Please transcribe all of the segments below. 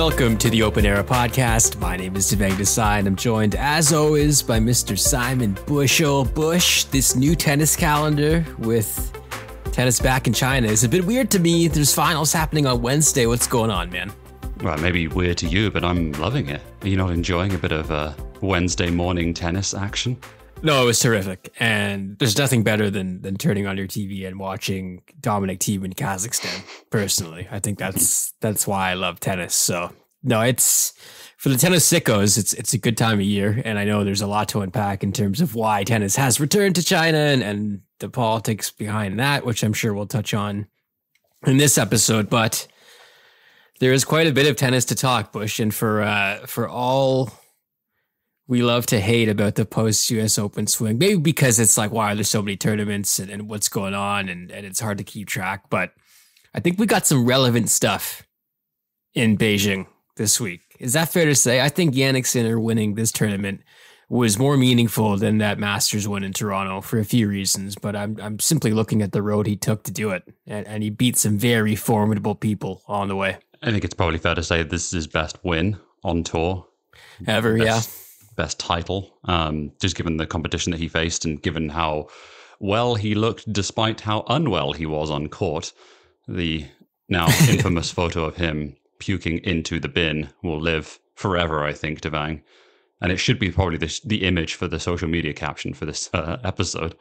Welcome to the Open Era Podcast. My name is Devang and I'm joined, as always, by Mr. Simon Bushel. Bush, this new tennis calendar with tennis back in China is a bit weird to me. There's finals happening on Wednesday. What's going on, man? Well, maybe weird to you, but I'm loving it. Are you not enjoying a bit of Wednesday morning tennis action? No, it was terrific. And there's nothing better than turning on your TV and watching Dominic Thiem in Kazakhstan, personally. I think that's why I love tennis. So, no, it's for the tennis sickos, it's a good time of year. And I know there's a lot to unpack in terms of why tennis has returned to China and the politics behind that, which I'm sure we'll touch on in this episode. But there is quite a bit of tennis to talk, Bush. And for all we love to hate about the post-US Open swing, maybe because it's like, why are there so many tournaments and what's going on and it's hard to keep track. But I think we got some relevant stuff in Beijing this week. Is that fair to say? I think Jannik Sinner winning this tournament was more meaningful than that Masters win in Toronto for a few reasons. But I'm simply looking at the road he took to do it. And he beat some very formidable people on the way. I think it's probably fair to say this is his best win on tour. Ever, yeah. Best title, just given the competition that he faced and given how well he looked despite how unwell he was on court. The now infamous photo of him puking into the bin will live forever, I think, Devang. And it should be probably the image for the social media caption for this episode.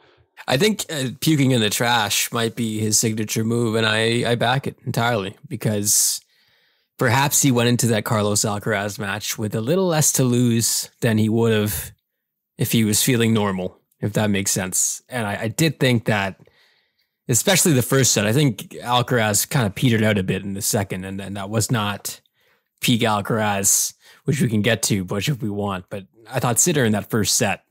I think puking in the trash might be his signature move, and I back it entirely because perhaps he went into that Carlos Alcaraz match with a little less to lose than he would have if he was feeling normal, if that makes sense. And I did think that, especially the first set, I think Alcaraz kind of petered out a bit in the second, and that was not peak Alcaraz, which we can get to, Bush, if we want. But I thought Sinner in that first set,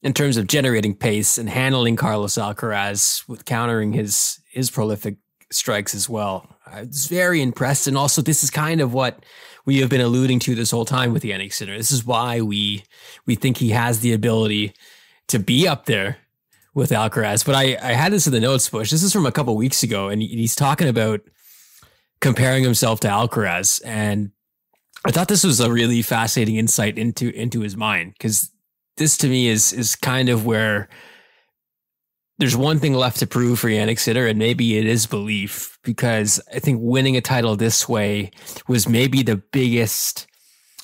in terms of generating pace and handling Carlos Alcaraz with countering his prolific strikes as well, I was very impressed. And also, this is kind of what we have been alluding to this whole time with Jannik Sinner. This is why we think he has the ability to be up there with Alcaraz. But I had this in the notes, Bush. This is from a couple of weeks ago, and he's talking about comparing himself to Alcaraz. And I thought this was a really fascinating insight into his mind, because this to me is kind of where there's one thing left to prove for Jannik Sinner, and maybe it is belief, because I think winning a title this way was maybe the biggest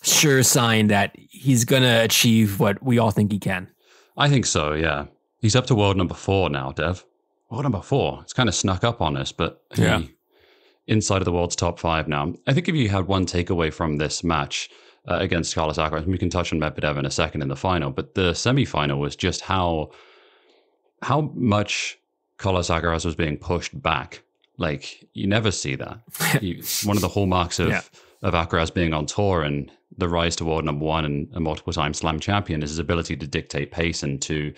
sure sign that he's going to achieve what we all think he can. I think so, yeah. He's up to world number 4 now, Dev. World number 4. It's kind of snuck up on us, but inside of the world's top 5 now. I think if you had one takeaway from this match against Carlos Alcaraz, we can touch on Medvedev in a second in the final, but the semi-final was just how much Carlos Alcaraz was being pushed back. Like, you never see that. One of the hallmarks of Alcaraz being on tour and the rise to world number 1 and a multiple-time slam champion is his ability to dictate pace and to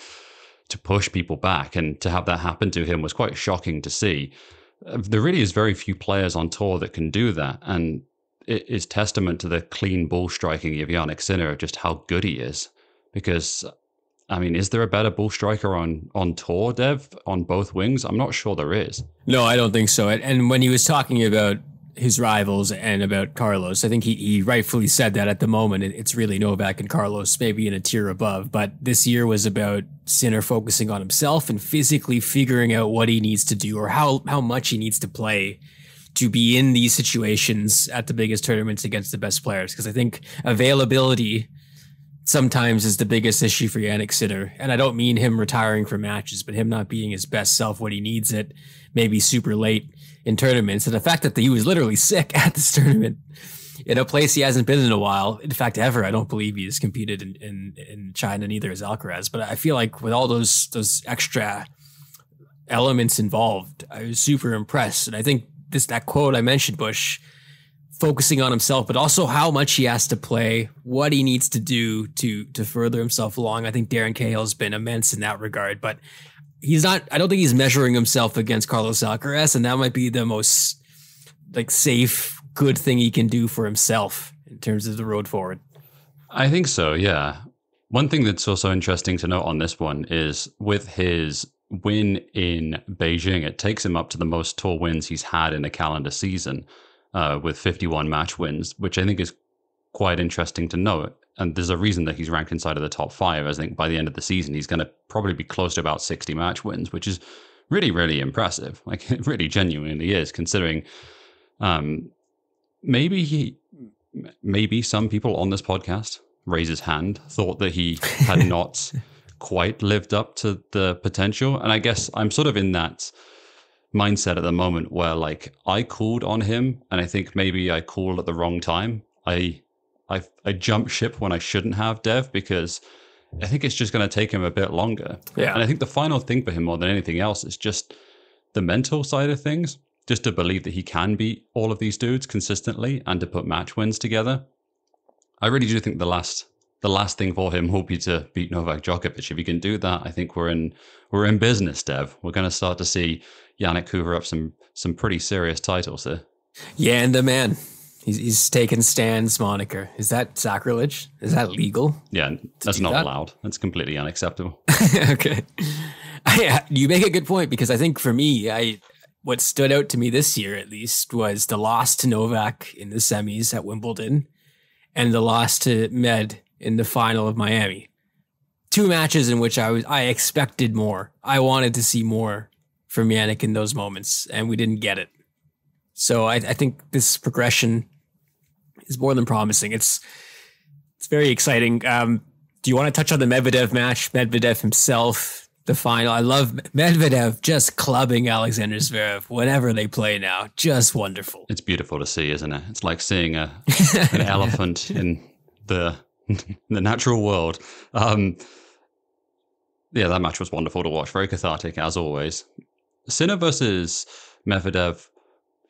push people back. And to have that happen to him was quite shocking to see. There really is very few players on tour that can do that. And it is testament to the clean ball striking of Jannik Sinner, of just how good he is. Because, I mean, is there a better ball striker on tour, Dev, on both wings? I'm not sure there is. No, I don't think so. And when he was talking about his rivals and about Carlos, I think he rightfully said that at the moment it's really Novak and Carlos, maybe in a tier above. But this year was about Sinner focusing on himself and physically figuring out what he needs to do or how much he needs to play to be in these situations at the biggest tournaments against the best players. Because I think availability sometimes is the biggest issue for Jannik Sinner. And I don't mean him retiring from matches, but him not being his best self when he needs it, maybe super late in tournaments. And the fact that he was literally sick at this tournament in a place he hasn't been in a while, in fact, ever. I don't believe he has competed in China, neither has Alcaraz. But I feel like with all those extra elements involved, I was super impressed. And I think that quote I mentioned, Bush, focusing on himself, but also how much he has to play, what he needs to do to further himself along. I think Darren Cahill's been immense in that regard, but I don't think he's measuring himself against Carlos Alcaraz, and that might be the most safe, good thing he can do for himself in terms of the road forward. I think so, yeah. One thing that's also interesting to note on this one is with his win in Beijing, it takes him up to the most tour wins he's had in a calendar season. with 51 match wins, which I think is quite interesting to note. And there's a reason that he's ranked inside of the top 5. I think by the end of the season, he's going to probably be close to about 60 match wins, which is really, really impressive. Like, it really genuinely is, considering maybe some people on this podcast, raise his hand, thought that he had not quite lived up to the potential. And I guess I'm sort of in that mindset at the moment where, like, I called on him, and I think maybe I called at the wrong time. I jumped ship when I shouldn't have, Dev, because I think it's just going to take him a bit longer. Yeah. And I think the final thing for him more than anything else is just the mental side of things, just to believe that he can beat all of these dudes consistently and to put match wins together. I really do think the last thing for him will be to beat Novak Djokovic. If he can do that, I think we're in business, Dev. We're going to start to see Jannik hoover up some pretty serious titles here. Yeah, and the man. He's taken Stan's moniker. Is that sacrilege? Is that legal? Yeah, that's not allowed. That's completely unacceptable. Okay. You make a good point, because I think for me, what stood out to me this year, at least, was the loss to Novak in the semis at Wimbledon and the loss to Med in the final of Miami. 2 matches in which I expected more. I wanted to see more from Jannik in those moments, and we didn't get it. So I think this progression is more than promising. It's very exciting. Do you want to touch on the Medvedev match? Medvedev himself, the final. I love Medvedev just clubbing Alexander Zverev whenever they play now. Just wonderful. It's beautiful to see, isn't it? It's like seeing an elephant in the natural world. Yeah, that match was wonderful to watch. Very cathartic, as always. Sinner versus Medvedev,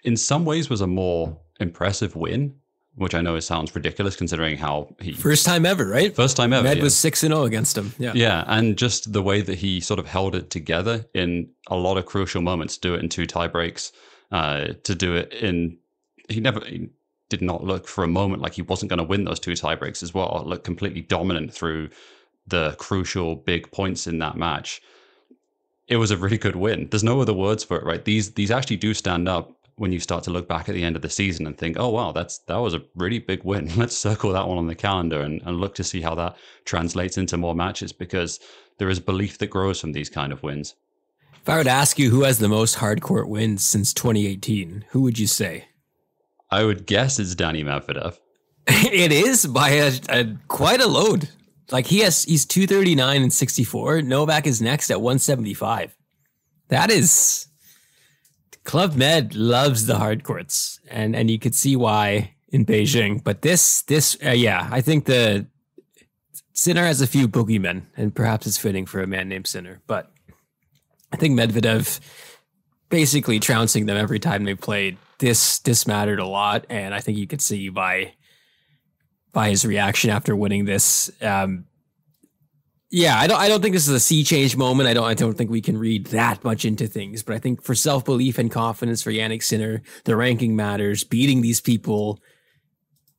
in some ways, was a more impressive win, which I know sounds ridiculous considering how he... First time ever, right? First time ever, Med was 6-0 against him. Yeah. Yeah, and just the way that he sort of held it together in a lot of crucial moments, to do it in 2 tie breaks, to do it in... He did not look for a moment like he wasn't going to win those 2 tie breaks as well. Looked completely dominant through the crucial big points in that match. It was a really good win. There's no other words for it, right? These actually do stand up when you start to look back at the end of the season and think, oh, wow, that was a really big win. Let's circle that one on the calendar and look to see how that translates into more matches, because there is belief that grows from these kind of wins. If I were to ask you who has the most hard-court wins since 2018, who would you say? I would guess it's Daniil Medvedev. It is by quite a load. Like he's 239 and 64. Novak is next at 175. That is... Club Med loves the hard courts, and you could see why in Beijing. But this, I think the Sinner has a few boogeymen, and perhaps it's fitting for a man named Sinner. But I think Medvedev basically trouncing them every time they played. This mattered a lot, and I think you could see by his reaction after winning this. Yeah, I don't think this is a sea change moment. I don't think we can read that much into things, but I think for self-belief and confidence for Jannik Sinner, the ranking matters. Beating these people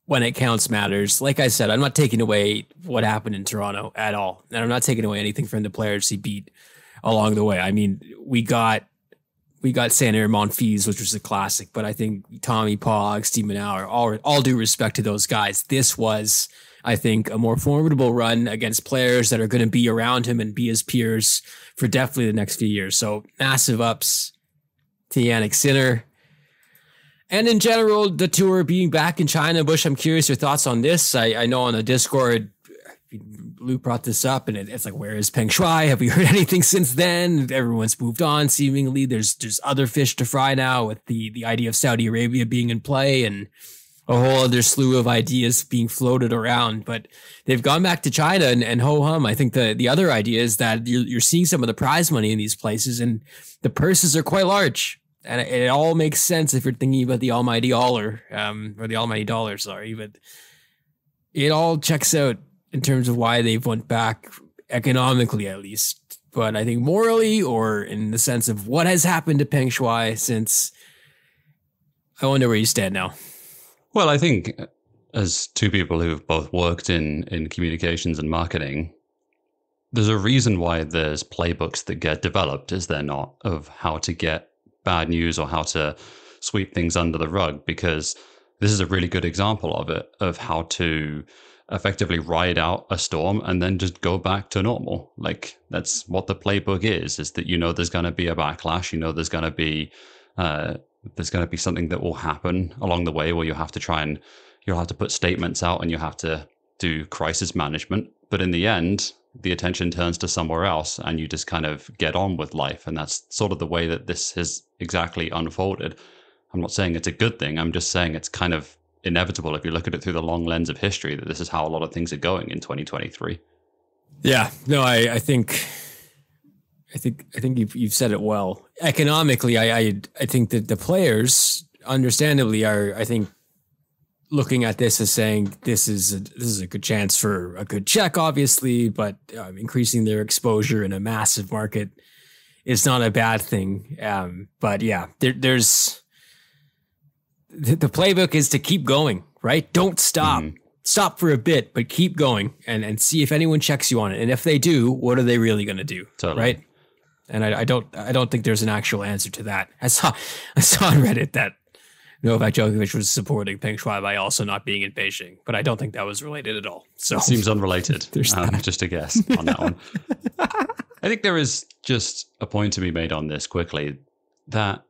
when it counts matters. Like I said, I'm not taking away what happened in Toronto at all, and I'm not taking away anything from the players he beat along the way. I mean, we got Sinner, Monfils, which was a classic, but I think Tommy Pog, Steve Manauer, all due respect to those guys, this was, I think, a more formidable run against players that are going to be around him and be his peers for definitely the next few years. So massive ups to Jannik Sinner. And in general, the tour being back in China. Bush, I'm curious your thoughts on this. I know on the Discord, Luke brought this up, and it's like, where is Peng Shuai? Have we heard anything since then? Everyone's moved on, seemingly. There's other fish to fry now, with the idea of Saudi Arabia being in play and a whole other slew of ideas being floated around. But they've gone back to China and ho-hum. I think the other idea is that you're seeing some of the prize money in these places, and the purses are quite large. And it all makes sense if you're thinking about the almighty dollar, or the almighty dollar, sorry. But it all checks out in terms of why they've went back, economically at least. But I think morally, or in the sense of what has happened to Peng Shuai since, I wonder where you stand now. Well, I think as two people who've both worked in communications and marketing, there's a reason why there's playbooks that get developed, is there not, of how to get bad news or how to sweep things under the rug, because this is a really good example of it, of how to effectively ride out a storm and then just go back to normal. Like, that's what the playbook is that, you know, there's going to be a backlash, you know, there's going to be something that will happen along the way where you'll have to put statements out and you have to do crisis management. But in the end, the attention turns to somewhere else and you just kind of get on with life. And that's sort of the way that this has exactly unfolded. I'm not saying it's a good thing. I'm just saying it's kind of inevitable if you look at it through the long lens of history, that this is how a lot of things are going in 2023. Yeah, no, I think you've said it well. Economically, I think that the players, understandably, are, I think, looking at this as saying this is a good chance for a good check, obviously, but increasing their exposure in a massive market is not a bad thing. But yeah, there's the playbook is to keep going, right? Don't stop. Mm-hmm. Stop for a bit, but keep going and see if anyone checks you on it. And if they do, what are they really going to do? Totally. Right? And I don't think there's an actual answer to that. I saw on Reddit that Novak Djokovic was supporting Peng Shuai by also not being in Beijing, but I don't think that was related at all. So it seems unrelated. Just a guess on that one. I think there is just a point to be made on this quickly, that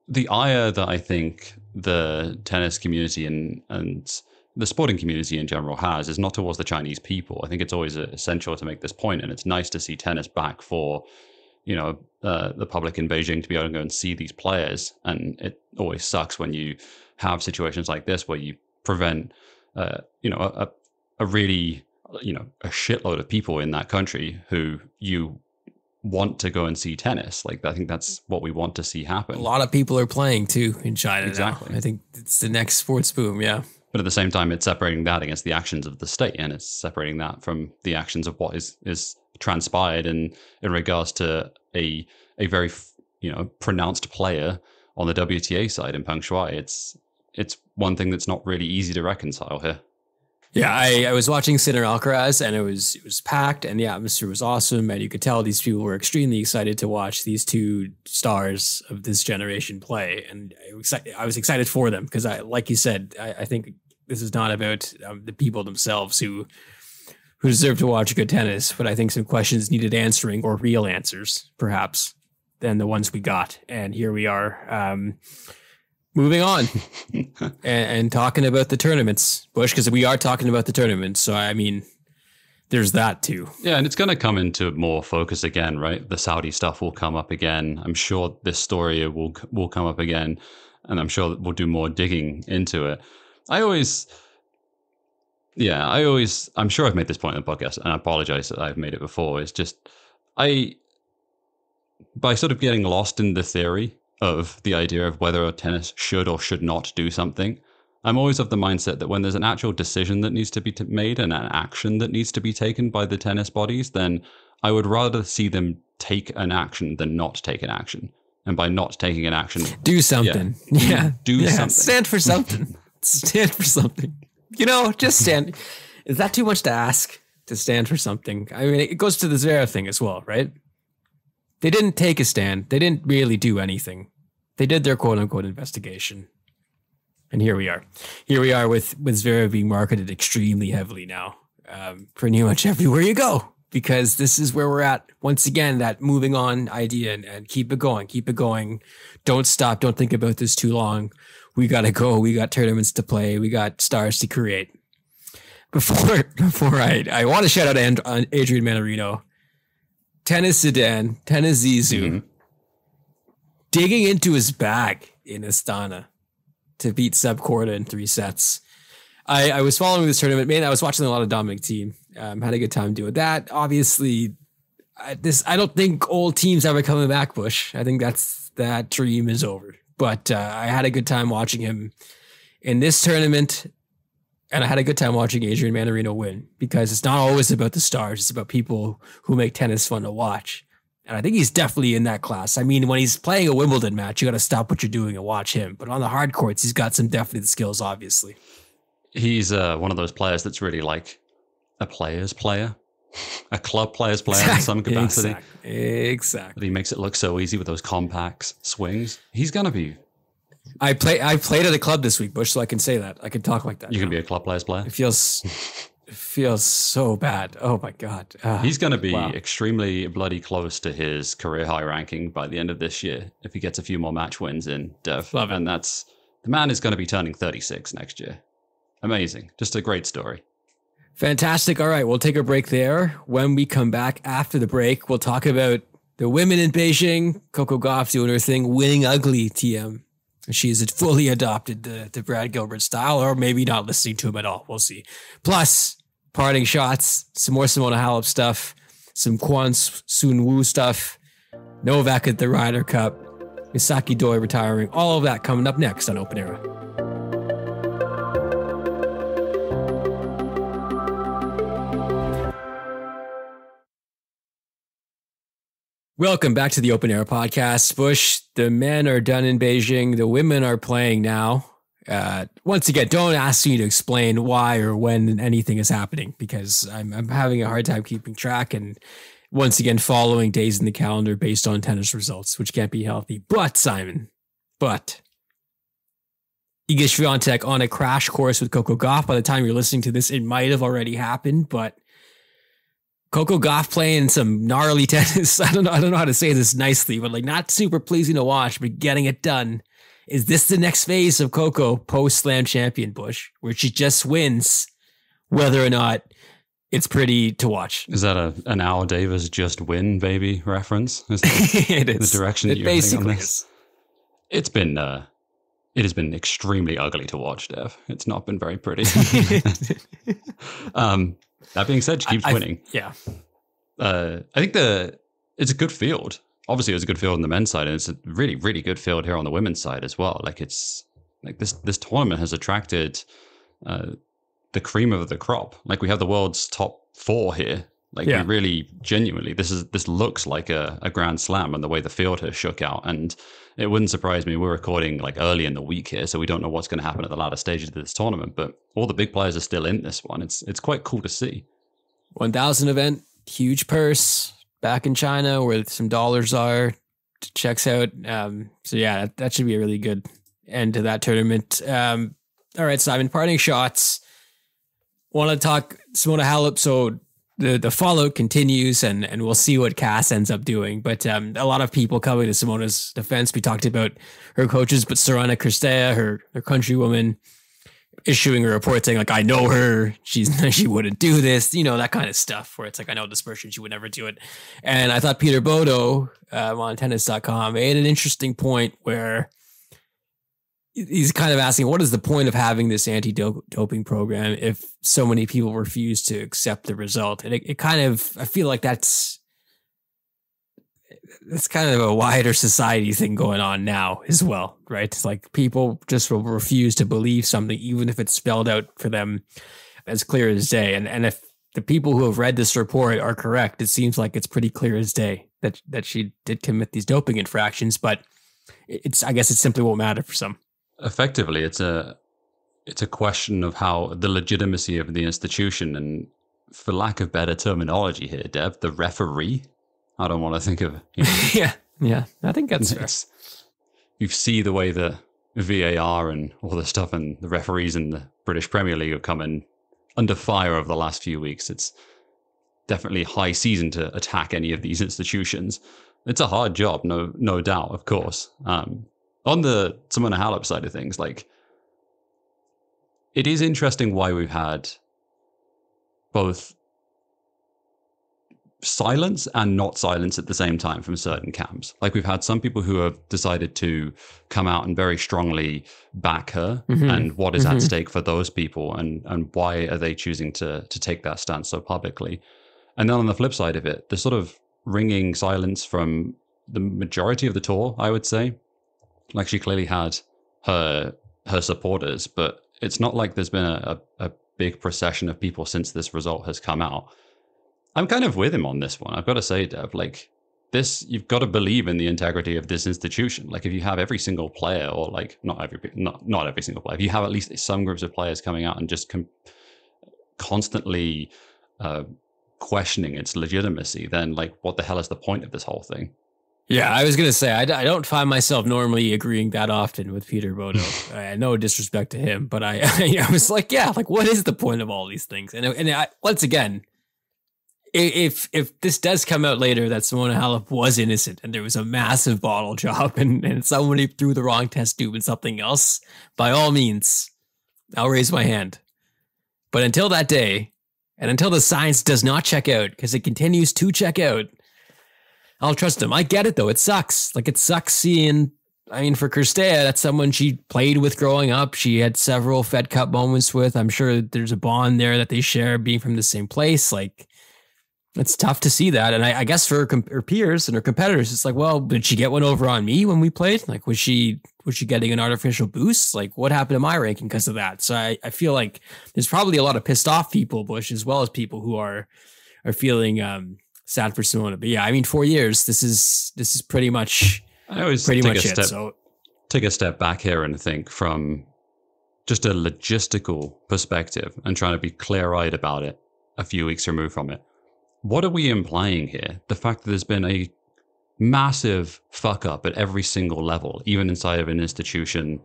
the ire that I think the tennis community and the sporting community in general has is not towards the Chinese people. I think it's always essential to make this point, and it's nice to see tennis back for, you know, the public in Beijing to be able to go and see these players. And it always sucks when you have situations like this where you prevent, you know, a really, you know, a shitload of people in that country who you want to go and see tennis. Like, I think that's what we want to see happen. A lot of people are playing too in China. Exactly. Now. I think it's the next sports boom. Yeah. But at the same time, it's separating that against the actions of the state, and it's separating that from the actions of what is transpired in regards to a very, you know, pronounced player on the WTA side in Peng Shuai. It's one thing that's not really easy to reconcile here. Yeah, I was watching Sinner Alcaraz, and it was packed, and the atmosphere was awesome, and you could tell these people were extremely excited to watch these two stars of this generation play, and I was excited for them because, like you said, I think this is not about the people themselves who deserve to watch good tennis, but I think some questions needed answering, or real answers, perhaps, than the ones we got, and here we are. Moving on and talking about the tournaments, Bush, because we are talking about the tournaments. So, I mean, there's that too. Yeah, and it's going to come into more focus again, right? The Saudi stuff will come up again. I'm sure this story will come up again, and I'm sure that we'll do more digging into it. I'm sure I've made this point in the podcast, and I apologize that I've made it before. It's just, by sort of getting lost in the theory of the idea of whether tennis should or should not do something, I'm always of the mindset that when there's an actual decision that needs to be made and an action that needs to be taken by the tennis bodies, then I would rather see them take an action than not take an action. And by not taking an action, do something. Yeah. Do something. Stand for something. Stand for something. You know, just stand. Is that too much to ask, to stand for something? I mean, it goes to the Zverev thing as well, right? They didn't take a stand. They didn't really do anything. They did their quote unquote investigation. And here we are. Here we are with Zverev being marketed extremely heavily now. Pretty much everywhere you go. Because this is where we're at. Once again, that moving on idea and keep it going. Keep it going. Don't stop. Don't think about this too long. We got to go. We got tournaments to play. We got stars to create. Before I want to shout out Adrian Manarino. Tennis Zidane, Tennis Zizou, digging into his bag in Astana to beat Seb Korda in 3 sets. I was following this tournament. Man, I was watching a lot of Dominic Thiem. Had a good time doing that. Obviously, I don't think old teams ever coming back, Bush. I think that dream is over. But I had a good time watching him in this tournament. And I had a good time watching Adrian Manarino win, because it's not always about the stars. It's about people who make tennis fun to watch. And I think he's definitely in that class. I mean, when he's playing a Wimbledon match, you got to stop what you're doing and watch him. But on the hard courts, he's got some definite skills, obviously. He's one of those players that's really like a player's player, a club player's player in some capacity. Exactly. But he makes it look so easy with those compact swings. He's going to be I played at a club this week, Bush, so I can say that. I can talk like that. You can be a club players player. It feels so bad. Oh my God. He's going to be extremely bloody close to his career high ranking by the end of this year if he gets a few more match wins in, Dev. Love it. And the man is going to be turning 36 next year. Amazing. Just a great story. Fantastic. All right, we'll take a break there. When we come back after the break, we'll talk about the women in Beijing. Coco Gauff doing her thing, winning ugly, TM. She's fully adopted the Brad Gilbert style, or maybe not listening to him at all. We'll see. Plus, parting shots, some more Simona Halep stuff, some Kwon Soon Woo stuff, Novak at the Ryder Cup, Misaki Doi retiring. All of that coming up next on Open Era. Welcome back to the Open Air Podcast. Bush, the men are done in Beijing. The women are playing now. Once again, don't ask me to explain why or when anything is happening, because I'm having a hard time keeping track and once again following days in the calendar based on tennis results, which can't be healthy. But Simon, Iga Swiatek on a crash course with Coco Gauff. By the time you're listening to this, it might have already happened, but Coco Gauff playing some gnarly tennis. I don't know how to say this nicely, but like not super pleasing to watch, but getting it done. Is this the next phase of Coco post Slam Champion, Bush, where she just wins whether or not it's pretty to watch? Is that an Al Davis just win, baby reference? Is that it is. The direction that you're heading on this? It has been extremely ugly to watch, Dev. It's not been very pretty. That being said, she keeps winning. Yeah. I think it's a good field. Obviously, it was a good field on the men's side, and it's a really, really good field here on the women's side as well. Like it's like this tournament has attracted the cream of the crop. Like we have the world's top 4 here. Like we really genuinely, this looks like a Grand Slam, and the way the field has shook out. And it wouldn't surprise me. We're recording like early in the week here, so we don't know what's going to happen at the latter stages of this tournament. But all the big players are still in this one. It's quite cool to see. 1,000 event, huge purse back in China where some dollars are. Checks out. So yeah, that should be a really good end to that tournament. All right, Simon, parting shots. Want to talk Simona Halep? So the fallout continues, and we'll see what Cass ends up doing. But a lot of people coming to Simona's defense. We talked about her coaches, but Sorana Cristea, her countrywoman, issuing a report saying like, I know her, she wouldn't do this, that kind of stuff, where it's like, I know this person, she would never do it. And I thought Peter Bodo on tennis.com made an interesting point where he's kind of asking, what is the point of having this anti-doping program if so many people refuse to accept the result? And it kind of, I feel like that's kind of a wider society thing going on now as well, right? It's like people just will refuse to believe something, even if it's spelled out for them as clear as day. And if the people who have read this report are correct, it seems like it's pretty clear as day that she did commit these doping infractions, but I guess it simply won't matter for some. Effectively, it's a question of how the legitimacy of the institution, and for lack of better terminology here, Dev, the referee. I don't want to think of yeah. I think that's fair. You see the way the VAR and all the stuff and the referees in the British Premier League have come in under fire over the last few weeks. It's definitely high season to attack any of these institutions. It's a hard job, no doubt, of course. On the Simona Halep side of things, like, it is interesting why we've had both silence and not silence at the same time from certain camps. Like, we've had some people who have decided to come out and very strongly back her, and what is at stake for those people, and why are they choosing to take that stance so publicly. And then on the flip side of it, the sort of ringing silence from the majority of the tour, I would say. Like, she clearly had her supporters, but it's not like there's been a big procession of people since this result has come out. I'm kind of with him on this one. I've got to say, Dev, like, this, you've got to believe in the integrity of this institution. Like, if you have every single player, or like not every single player, if you have at least some groups of players coming out and just constantly questioning its legitimacy, then like, what the hell is the point of this whole thing? Yeah, I was going to say, I don't find myself normally agreeing that often with Peter Bodo. No disrespect to him, but I was like, yeah, like what is the point of all these things? And once again, if this does come out later that Simona Halep was innocent and there was a massive bottle job and somebody threw the wrong test tube and something else, by all means, I'll raise my hand. But until that day, and until the science does not check out, because it continues to check out, I'll trust him. I get it, though. It sucks. Like, it sucks seeing, I mean, for Kirstea, that's someone she played with growing up. She had several Fed Cup moments with. I'm sure there's a bond there that they share being from the same place. Like, it's tough to see that. And I guess for her peers and her competitors, it's like, well, did she get one over on me when we played? Like, was she getting an artificial boost? Like, what happened to my ranking because of that? So I feel like there's probably a lot of pissed off people, Bush, as well as people who are feeling sad for Simona. But yeah, I mean, 4 years, this is pretty much take a step back here and think from just a logistical perspective and trying to be clear-eyed about it a few weeks removed from it. What are we implying here? The fact that there's been a massive fuck up at every single level, even inside of an institution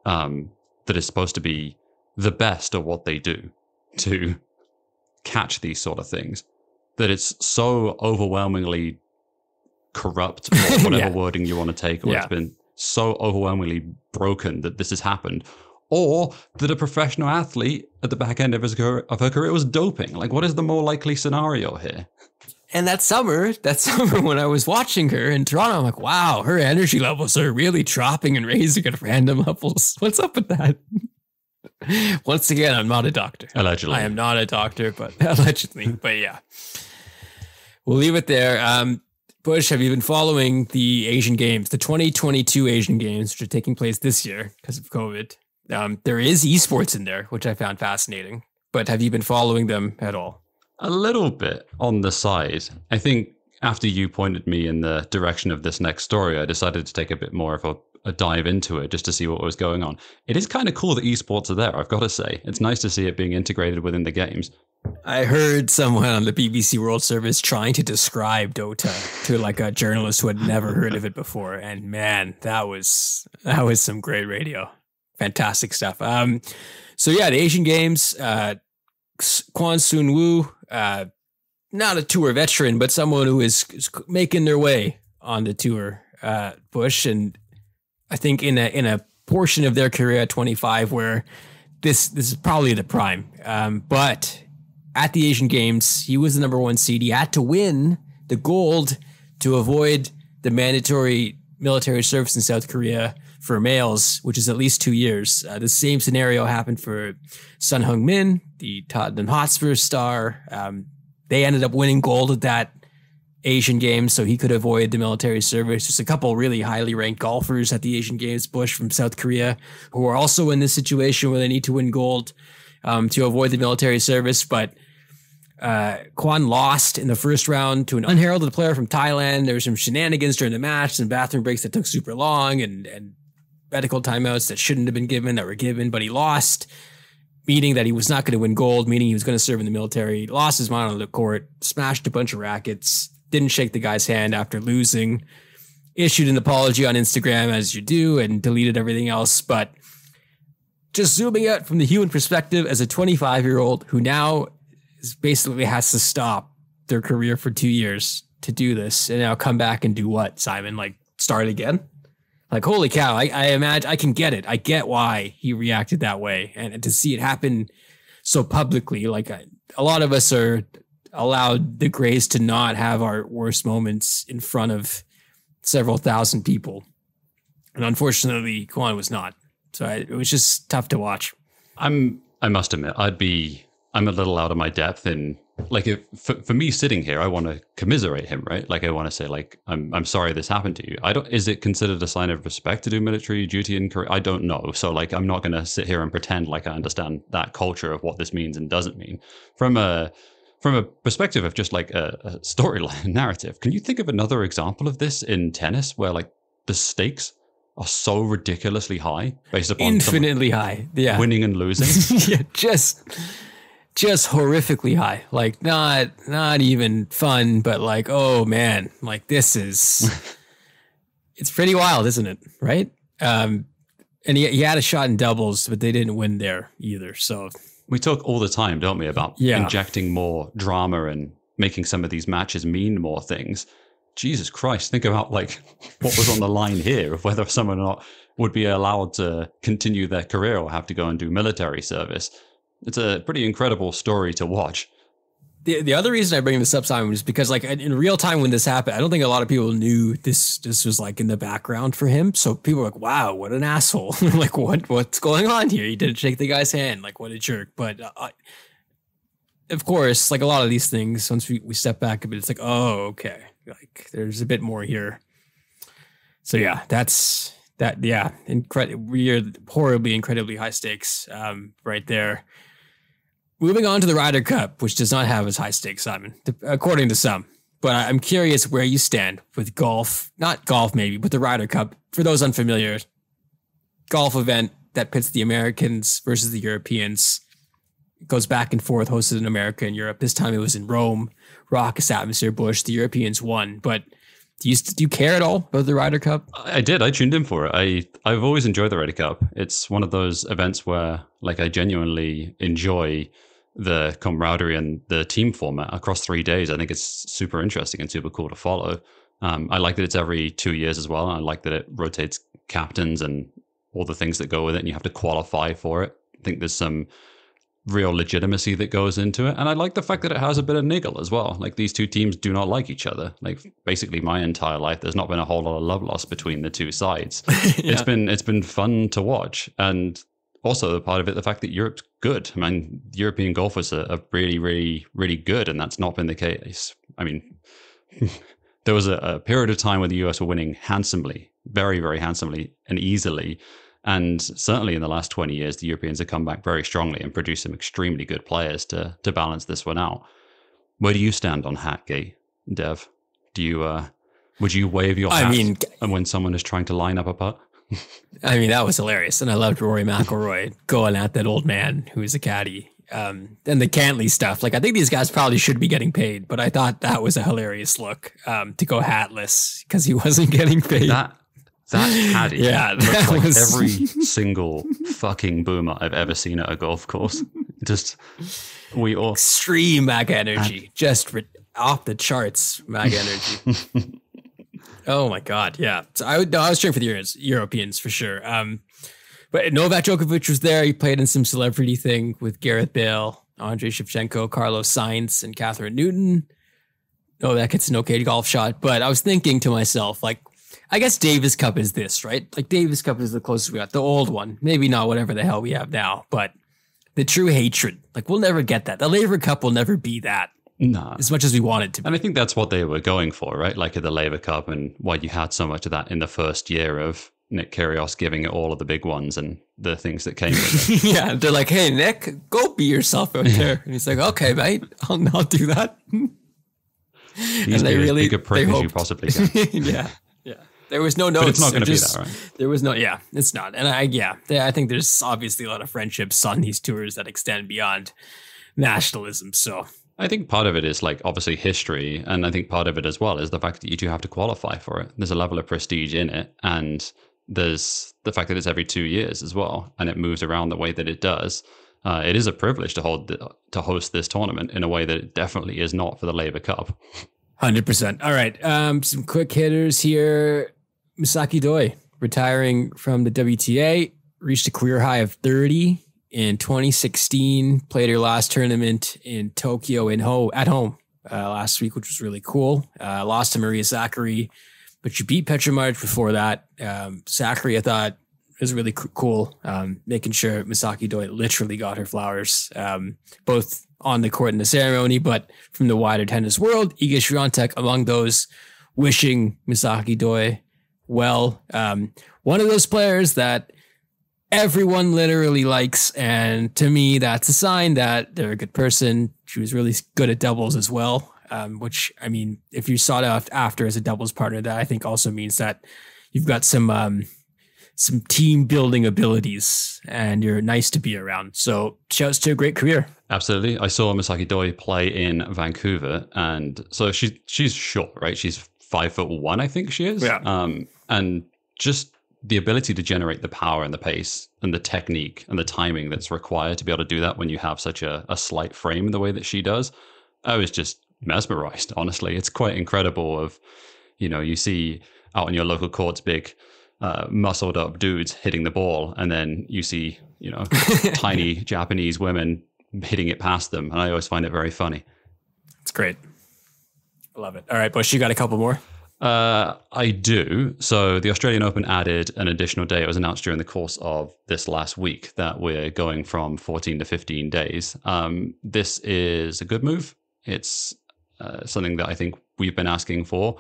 that is supposed to be the best at what they do to catch these sort of things, that it's so overwhelmingly corrupt, or whatever wording you want to take, or it's been so overwhelmingly broken that this has happened, or that a professional athlete at the back end of her career was doping. Like, what is the more likely scenario here? And that summer when I was watching her in Toronto, I'm like, wow, her energy levels are really dropping and raising at random levels. What's up with that? Once again, I'm not a doctor. Allegedly. I am not a doctor, but allegedly. But yeah. We'll leave it there. Bush, have you been following the Asian Games, the 2022 Asian Games, which are taking place this year because of COVID? There is esports in there, which I found fascinating. But have you been following them at all? A little bit on the side. I think after you pointed me in the direction of this next story, I decided to take a bit more of a dive into it just to see what was going on. It is kind of cool that esports are there, I've got to say. It's nice to see it being integrated within the games. I heard someone on the BBC World Service trying to describe Dota to like a journalist who had never heard of it before. And man, that was some great radio. Fantastic stuff. So yeah, the Asian Games, Kwon Soon Woo, not a tour veteran, but someone who is making their way on the tour, Bush. And I think in a portion of their career at 25, where this is probably the prime. But at the Asian Games, he was the number one seed. He had to win the gold to avoid the mandatory military service in South Korea for males, which is at least 2 years. The same scenario happened for Son Heung-min, the Tottenham Hotspur star. They ended up winning gold at that Asian Games, so he could avoid the military service. There's a couple really highly ranked golfers at the Asian Games, Bush, from South Korea, who are also in this situation where they need to win gold to avoid the military service. But Kwon lost in the first round to an unheralded player from Thailand. There were some shenanigans during the match, some bathroom breaks that took super long, and medical timeouts that shouldn't have been given that were given, but he lost, meaning that he was not going to win gold, meaning he was going to serve in the military. He lost his mind on the court, smashed a bunch of rackets, didn't shake the guy's hand after losing, issued an apology on Instagram, as you do, and deleted everything else. But just zooming out from the human perspective, as a 25-year-old who now basically has to stop their career for 2 years to do this, and now come back and do what, Simon? Like, start again? Like, holy cow, I imagine, I can get it. I get why he reacted that way. And to see it happen so publicly, like a lot of us are allowed the grace to not have our worst moments in front of several thousand people. And unfortunately, Kwon was not. So it was just tough to watch. I must admit, I'm a little out of my depth in, like, if for me sitting here, I want to commiserate him, right? Like, I want to say, like, I'm sorry this happened to you. Is it considered a sign of respect to do military duty in Korea? I don't know. So, like, I'm not going to sit here and pretend like I understand that culture of what this means and doesn't mean. From a perspective of just like a storyline narrative, can you think of another example of this in tennis where, like, the stakes are so ridiculously high based upon infinitely high, winning and losing? Yeah, just horrifically high, like not even fun, but like, oh man, like this is It's pretty wild, isn't it? Right? And he had a shot in doubles, but they didn't win there either. So we talk all the time, don't we, about injecting more drama and making some of these matches mean more things. Jesus Christ, think about like what was on the line here of whether someone or not would be allowed to continue their career or have to go and do military service. It's a pretty incredible story to watch. The other reason I bring this up, Simon, is because like in real time when this happened, I don't think a lot of people knew this was like in the background for him. So people were like, wow, what an asshole. Like, what's going on here? He didn't shake the guy's hand. Like, what a jerk. But of course, like a lot of these things, once we step back a bit, it's like, oh, okay. Like there's a bit more here. So yeah, that's that. Yeah. Weird, horribly, incredibly high stakes right there. Moving on to the Ryder Cup, which does not have as high stakes, Simon, according to some. But I'm curious where you stand with golf, not golf maybe, but the Ryder Cup. For those unfamiliar, golf event that pits the Americans versus the Europeans. It goes back and forth, hosted in America and Europe. This time it was in Rome, raucous atmosphere, Bush. The Europeans won. But do you care at all about the Ryder Cup? I did. I tuned in for it. I've always enjoyed the Ryder Cup. It's one of those events where like I genuinely enjoy the camaraderie and the team format across 3 days. I think it's super interesting and super cool to follow. I like that it's every 2 years as well. I like that it rotates captains and all the things that go with it, and you have to qualify for it. I think there's some real legitimacy that goes into it. And I like the fact that it has a bit of niggle as well. Like these two teams do not like each other. Like basically my entire life, there's not been a whole lot of love lost between the two sides. Yeah. It's been fun to watch. And also the part of it, the fact that Europe's good. I mean, European golfers are really, really, really good, and that's not been the case. I mean, there was a period of time where the US were winning handsomely, very, very handsomely and easily. And certainly in the last 20 years, the Europeans have come back very strongly and produced some extremely good players to balance this one out. Where do you stand on Hatgate, Dev? Do you would you wave your hat and when someone is trying to line up a putt? I mean, that was hilarious. And I loved Rory McIlroy going at that old man who was a caddy. And the Cantley stuff. Like, I think these guys probably should be getting paid, but I thought that was a hilarious look to go hatless because he wasn't getting paid. That caddy that like was every single fucking boomer I've ever seen at a golf course. Just, we all... Extreme MAGA energy. Just off the charts MAGA energy. Oh my God, yeah. So I was cheering for the Europeans for sure. But Novak Djokovic was there. He played in some celebrity thing with Gareth Bale, Andrei Shevchenko, Carlos Sainz, and Catherine Newton. Novak hits an okay golf shot. But I was thinking to myself, like, I guess Davis Cup is this, right? Like Davis Cup is the closest we got. The old one. Maybe not whatever the hell we have now, but the true hatred. Like we'll never get that. The Laver Cup will never be that. No. As much as we want it to be. And I think that's what they were going for, right? Like at the Laver Cup, and why you had so much of that in the first year of Nick Kyrgios giving it all of the big ones and the things that came with it. Yeah, they're like, hey, Nick, go be yourself out there. And he's like, okay, mate, I'll not do that. He's and they really big a prick as you possibly can. Yeah. There was no notes. But it's not going to be that, right? There was no, yeah, it's not. And I think there's obviously a lot of friendships on these tours that extend beyond nationalism. So I think part of it is like obviously history. And I think part of it as well is the fact that you do have to qualify for it. There's a level of prestige in it. And there's the fact that it's every 2 years as well. And it moves around the way that it does. It is a privilege to host this tournament in a way that it definitely is not for the Laver Cup. 100%. All right. Some quick hitters here. Misaki Doi retiring from the WTA, reached a career high of 30 in 2016. Played her last tournament in Tokyo at home last week, which was really cool. Lost to Maria Sakkari, but she beat Petra Martic before that. Sakkari, I thought, was really cool, making sure Misaki Doi literally got her flowers, both on the court in the ceremony, but from the wider tennis world. Iga Swiatek among those, wishing Misaki Doi well. One of those players that everyone literally likes, and to me, that's a sign that they're a good person. She was really good at doubles as well, which, I mean, if you sought out after as a doubles partner, that I think also means that you've got some team building abilities and you're nice to be around. So shouts to a great career. Absolutely. I saw Misaki Doi play in Vancouver, and so she's short, right? She's 5'1", I think she is. Yeah. And just the ability to generate the power and the pace and the technique and the timing that's required to be able to do that when you have such a slight frame the way that she does, I was just mesmerized, honestly. It's quite incredible of, you see out in your local courts, big muscled up dudes hitting the ball, and then you see, tiny Japanese women hitting it past them. And I always find it very funny. It's great. I love it. All right, Bush, you got a couple more? I do. So the Australian Open added an additional day. It was announced during the course of this last week that we're going from 14 to 15 days. This is a good move. It's something that I think we've been asking for.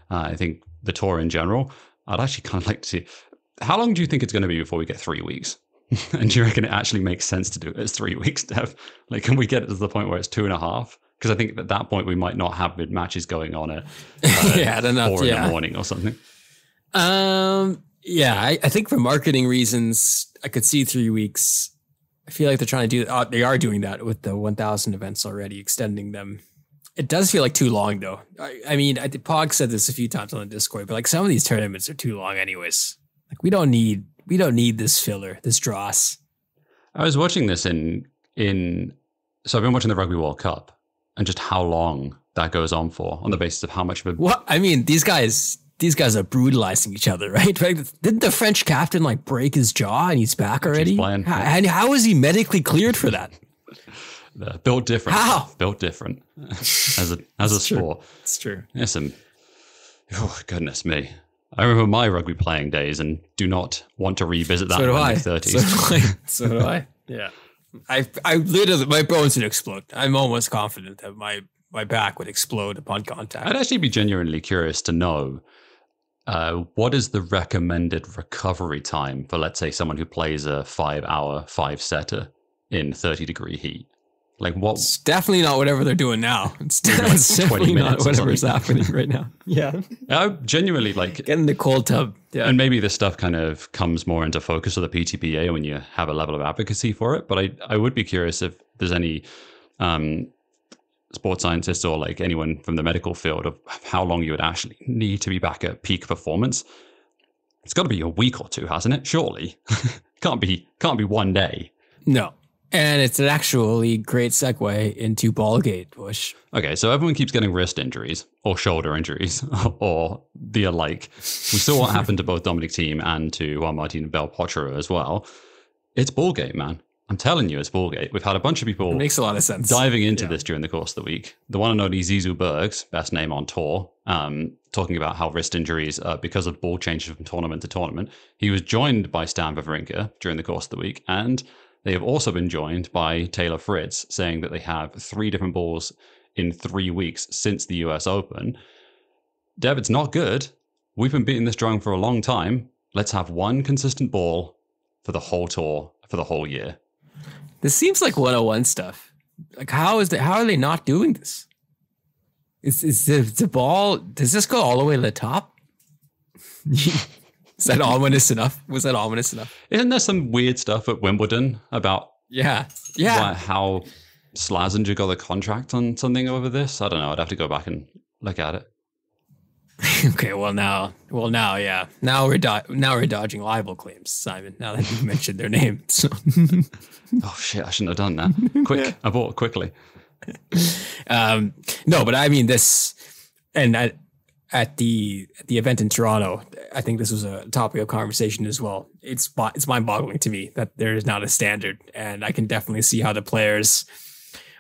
I think the tour in general, I'd actually kind of like to see, how long do you think it's going to be before we get 3 weeks? And do you reckon it actually makes sense to do it as 3 weeks, Dev? Like, can we get it to the point where it's 2.5? Because I think at that point we might not have matches going on at 4 in the morning or something. I think for marketing reasons, I could see 3 weeks. I feel like they're trying to do they are doing that with the 1,000 events already, extending them. It does feel like too long, though. I mean, Pog said this a few times on the Discord, but like some of these tournaments are too long, anyways. Like we don't need this filler, this dross. I was watching this so I've been watching the Rugby World Cup. And just how long that goes on for, on the basis of how much of a... Well, I mean, these guys are brutalizing each other, right? Didn't the French captain like break his jaw and he's back already? And how is he medically cleared for that? Built different. How? Built different as a sport. It's true. Yes, oh, goodness me. I remember my rugby playing days and do not want to revisit that in my 30s. So do I. Yeah. I literally, my bones would explode. I'm almost confident that my back would explode upon contact. I'd actually be genuinely curious to know what is the recommended recovery time for, let's say, someone who plays a 5-hour 5-setter in 30-degree heat. Like what? It's definitely not whatever they're doing now. It's definitely not whatever's happening right now. Yeah. I genuinely like get in the cold tub. Yeah. And maybe this stuff kind of comes more into focus of the PTPA when you have a level of advocacy for it. But I would be curious if there's any sports scientists or like anyone from the medical field of how long you would actually need to be back at peak performance. It's got to be a week or two, hasn't it? Surely. Can't be 1 day. No. And it's an actually great segue into Ballgate, Bush. Okay, so everyone keeps getting wrist injuries or shoulder injuries or the alike. We saw what happened to both Dominic Thiem and to Juan Martin Bell Potro as well. It's Ballgate, man. I'm telling you, it's Ballgate. We've had a bunch of people it makes a lot of sense. diving into this during the course of the week. The one and only Zizou Bergs, best name on tour, talking about how wrist injuries because of ball changes from tournament to tournament. He was joined by Stan Wawrinka during the course of the week, and they have also been joined by Taylor Fritz, saying that they have 3 different balls in 3 weeks since the US Open. Dev, it's not good. We've been beating this drum for a long time. Let's have one consistent ball for the whole tour, for the whole year. This seems like 101 stuff. Like, how are they not doing this? Is the ball, does this go all the way to the top? Is that ominous enough? Was that ominous enough? Isn't there some weird stuff at Wimbledon about how Slazenger got a contract on something over this? I don't know. I'd have to go back and look at it. Okay, now, yeah. Now we're dodging libel claims, Simon. Now that you've mentioned their name. So. Oh shit! I shouldn't have done that. Quick, I bought it quickly. No, but I mean this, and at the event in Toronto, I think this was a topic of conversation as well. It's mind-boggling to me that there is not a standard, and I can definitely see how the players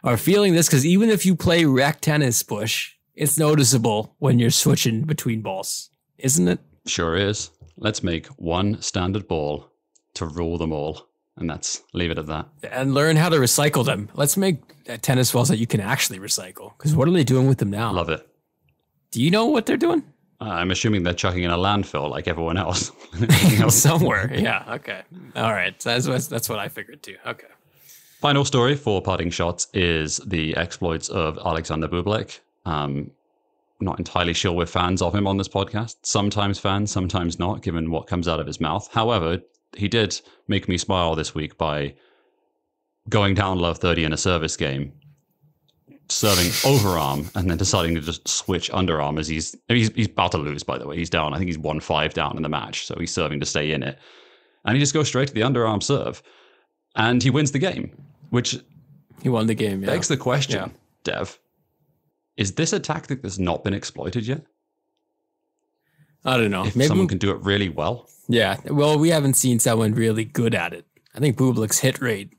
are feeling this, because even if you play rec tennis, Bush, it's noticeable when you're switching between balls, isn't it? Sure is. Let's make one standard ball to rule them all, and leave it at that. And learn how to recycle them. Let's make tennis balls that you can actually recycle, because what are they doing with them now? Love it. Do you know what they're doing? I'm assuming they're chucking in a landfill like everyone else. Somewhere, yeah, okay. All right, that's what I figured too. Okay. Final story for Parting Shots is the exploits of Alexander Bublik. Not entirely sure we're fans of him on this podcast. Sometimes fans, sometimes not, given what comes out of his mouth. However, he did make me smile this week by going down love 30 in a service game, serving overarm and then deciding to just switch underarm as he's about to lose, by the way. He's down. I think he's 1-5 down in the match. So he's serving to stay in it. And he just goes straight to the underarm serve. And he wins the game, which he won the game. Begs the question, Dev, is this a tactic that's not been exploited yet? I don't know. If maybe someone can do it really well. Yeah. Well, we haven't seen someone really good at it. I think Bublik's hit rate,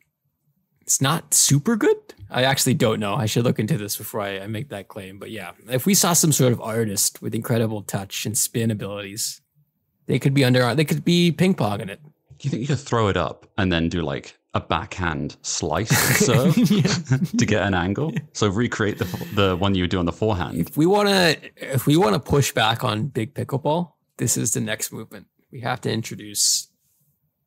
it's not super good. I actually don't know. I should look into this before I make that claim. But yeah, if we saw some sort of artist with incredible touch and spin abilities, they could be they could be ping-ponging it. Do you think you could throw it up and then do like a backhand slice serve to get an angle? So recreate the one you would do on the forehand. If we want to push back on big pickleball, this is the next movement. We have to introduce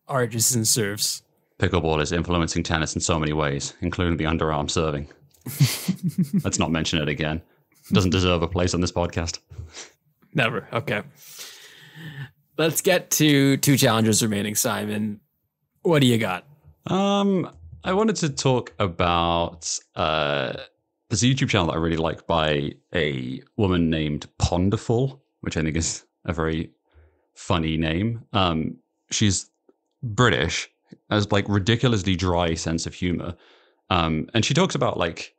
artisan serves. Pickleball is influencing tennis in so many ways, including the underarm serving. Let's not mention it again. It doesn't deserve a place on this podcast. Never. Okay. Let's get to 2 challenges remaining, Simon. What do you got? I wanted to talk about this YouTube channel that I really like by a woman named Ponderful, which I think is a very funny name. She's British, has like ridiculously dry sense of humor. And she talks about like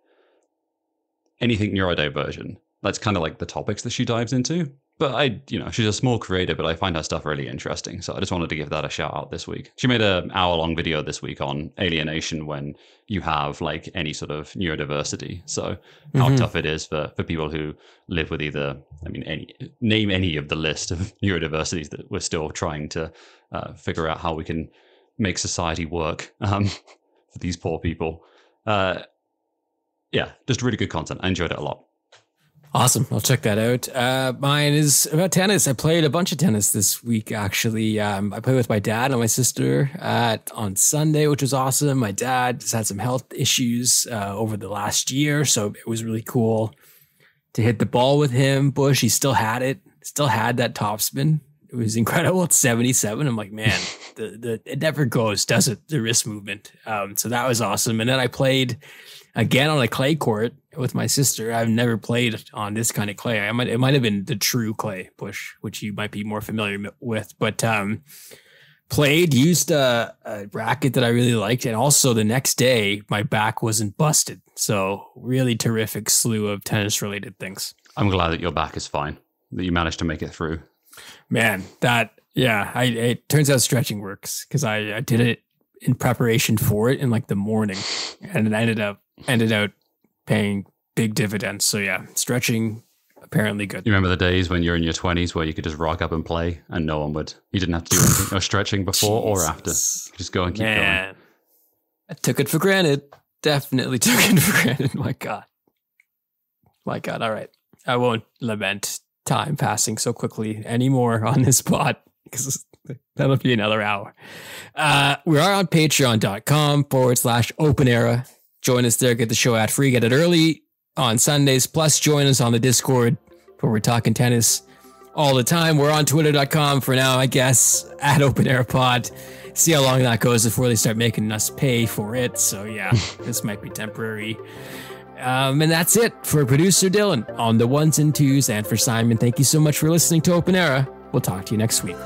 anything neurodivergent. That's kind of like the topics that she dives into. But she's a small creator, but I find her stuff really interesting. So I just wanted to give that a shout out this week. She made an hour-long video this week on alienation when you have like any sort of neurodiversity. So how tough it is for people who live with either, name any of the list of neurodiversities that we're still trying to figure out how we can make society work for these poor people. Just really good content. I enjoyed it a lot. Awesome. I'll check that out. Mine is about tennis. I played a bunch of tennis this week, actually. I played with my dad and my sister on Sunday, which was awesome. My dad has had some health issues over the last year, so it was really cool to hit the ball with him. Bush, he still had it, still had that topspin. It was incredible. It's 77. I'm like, man, it never goes, does it? The wrist movement. So that was awesome. And then I played again on a clay court with my sister. I've never played on this kind of clay. It might have been the true clay, Bush, which you might be more familiar with, but used a racket that I really liked. And also the next day, my back wasn't busted. So really terrific slew of tennis related things. I'm glad that your back is fine, that you managed to make it through. Man, it turns out stretching works because I did it in preparation for it in like the morning, and it ended out paying big dividends. So yeah, stretching apparently good. You remember the days when you're in your 20s where you could just rock up and play and no one would, you didn't have to do anything, no stretching before or after. Just go and keep going. I took it for granted. Definitely took it for granted. My God. All right. I won't lament time passing so quickly anymore on this pod because that'll be another hour. We are on patreon.com/open era. Join us there, get the show ad free, get it early on Sundays, plus join us on the Discord where we're talking tennis all the time. We're on twitter.com for now, I guess, @OpenAirPod. See how long that goes before they start making us pay for it. So yeah, this might be temporary. And that's it for producer Dylan on the ones and twos, and for Simon, thank you so much for listening to Open Era. We'll talk to you next week.